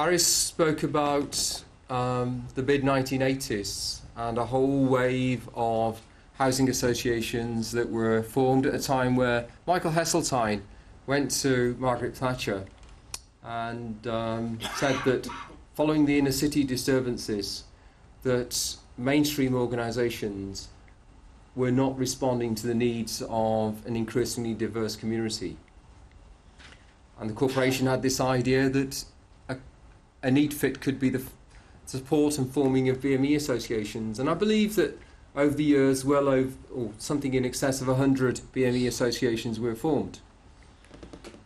Harris spoke about the mid-1980s and a whole wave of housing associations that were formed at a time where Michael Heseltine went to Margaret Thatcher and said that following the inner city disturbances, that mainstream organisations were not responding to the needs of an increasingly diverse community. And the corporation had this idea that a neat fit could be the support and forming of BME associations. And I believe that over the years, well over, or something in excess of 100 BME associations were formed.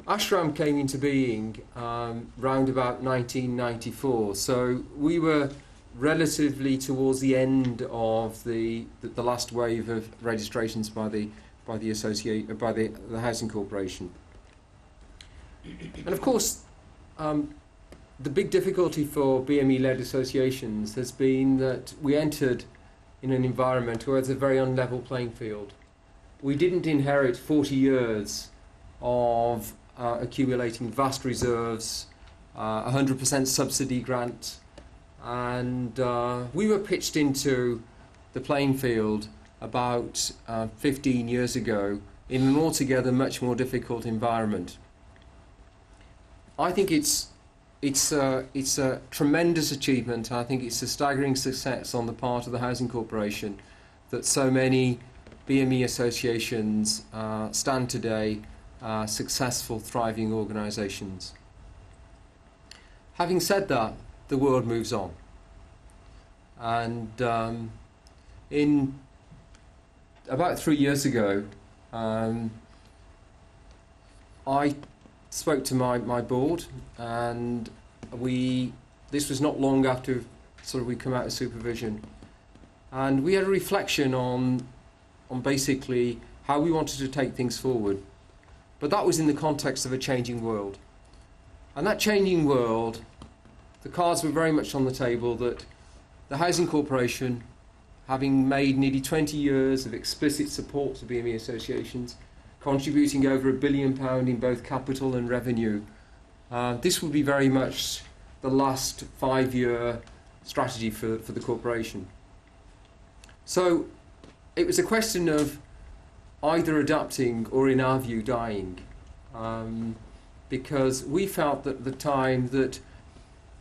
Ashram came into being round about 1994, so we were relatively towards the end of the last wave of registrations by the housing corporation. And of course, the big difficulty for BME-led associations has been that we entered in an environment where it's a very unlevel playing field. We didn't inherit 40 years of accumulating vast reserves, 100% subsidy grant, and we were pitched into the playing field about 15 years ago in an altogether much more difficult environment. I think it's a tremendous achievement. I think it's a staggering success on the part of the Housing Corporation that so many BME associations stand today successful, thriving organisations. Having said that, the world moves on. And in about 3 years ago, I spoke to my board, and this was not long after we come out of supervision, and we had a reflection on basically how we wanted to take things forward. But that was in the context of a changing world. And that changing world, the cards were very much on the table that the Housing Corporation, having made nearly 20 years of explicit support to BME associations, contributing over £1 billion in both capital and revenue, this would be very much the last 5-year strategy for the corporation. So it was a question of either adapting or, in our view, dying, because we felt that at the time that,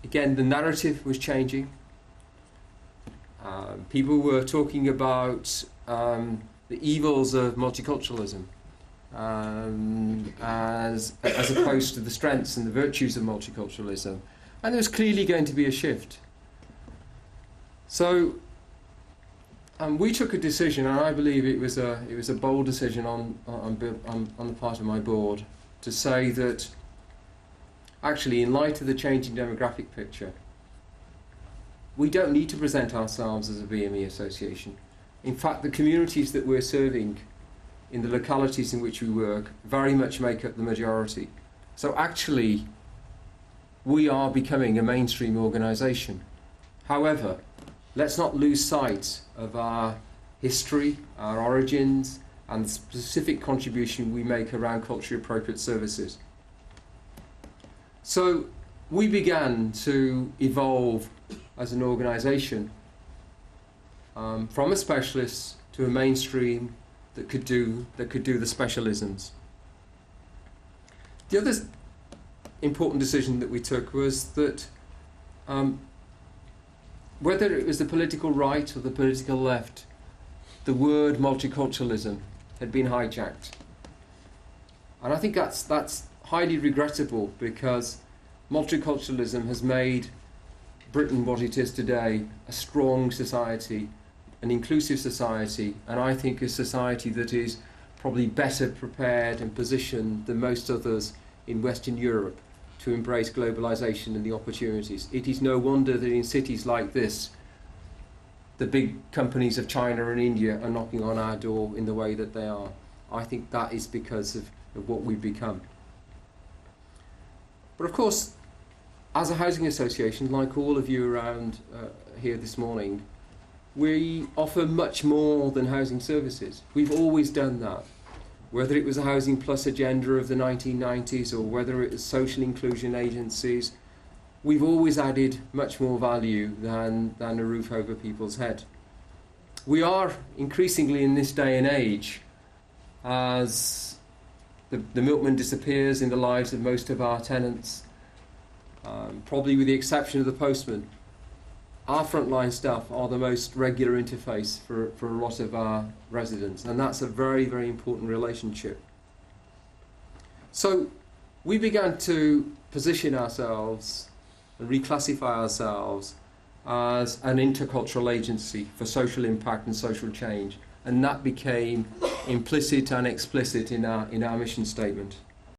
again, the narrative was changing. People were talking about the evils of multiculturalism, as opposed to the strengths and the virtues of multiculturalism, and there was clearly going to be a shift. So we took a decision, and I believe it was a bold decision on the part of my board, to say that actually, in light of the changing demographic picture, we don't need to present ourselves as a BME association. In fact, the communities that we're serving in the localities in which we work very much make up the majority. So actually, we are becoming a mainstream organisation. However, let's not lose sight of our history, our origins, and the specific contribution we make around culturally appropriate services. So we began to evolve as an organisation from a specialist to a mainstream that could do the specialisms. The other important decision that we took was that whether it was the political right or the political left, the word multiculturalism had been hijacked. And I think that's highly regrettable, because multiculturalism has made Britain what it is today, a strong society, an inclusive society, and I think a society that is probably better prepared and positioned than most others in Western Europe to embrace globalisation and the opportunities. It is no wonder that in cities like this, the big companies of China and India are knocking on our door in the way that they are. I think that is because of what we've become. But of course, as a housing association, like all of you around here this morning, we offer much more than housing services. We've always done that. Whether it was a Housing Plus agenda of the 1990s, or whether it was social inclusion agencies, we've always added much more value than a roof over people's head. We are increasingly in this day and age, as the milkman disappears in the lives of most of our tenants, probably with the exception of the postman. Our frontline staff are the most regular interface for a lot of our residents, and that's a very, very important relationship. So we began to position ourselves and reclassify ourselves as an intercultural agency for social impact and social change, and that became implicit and explicit in our mission statement.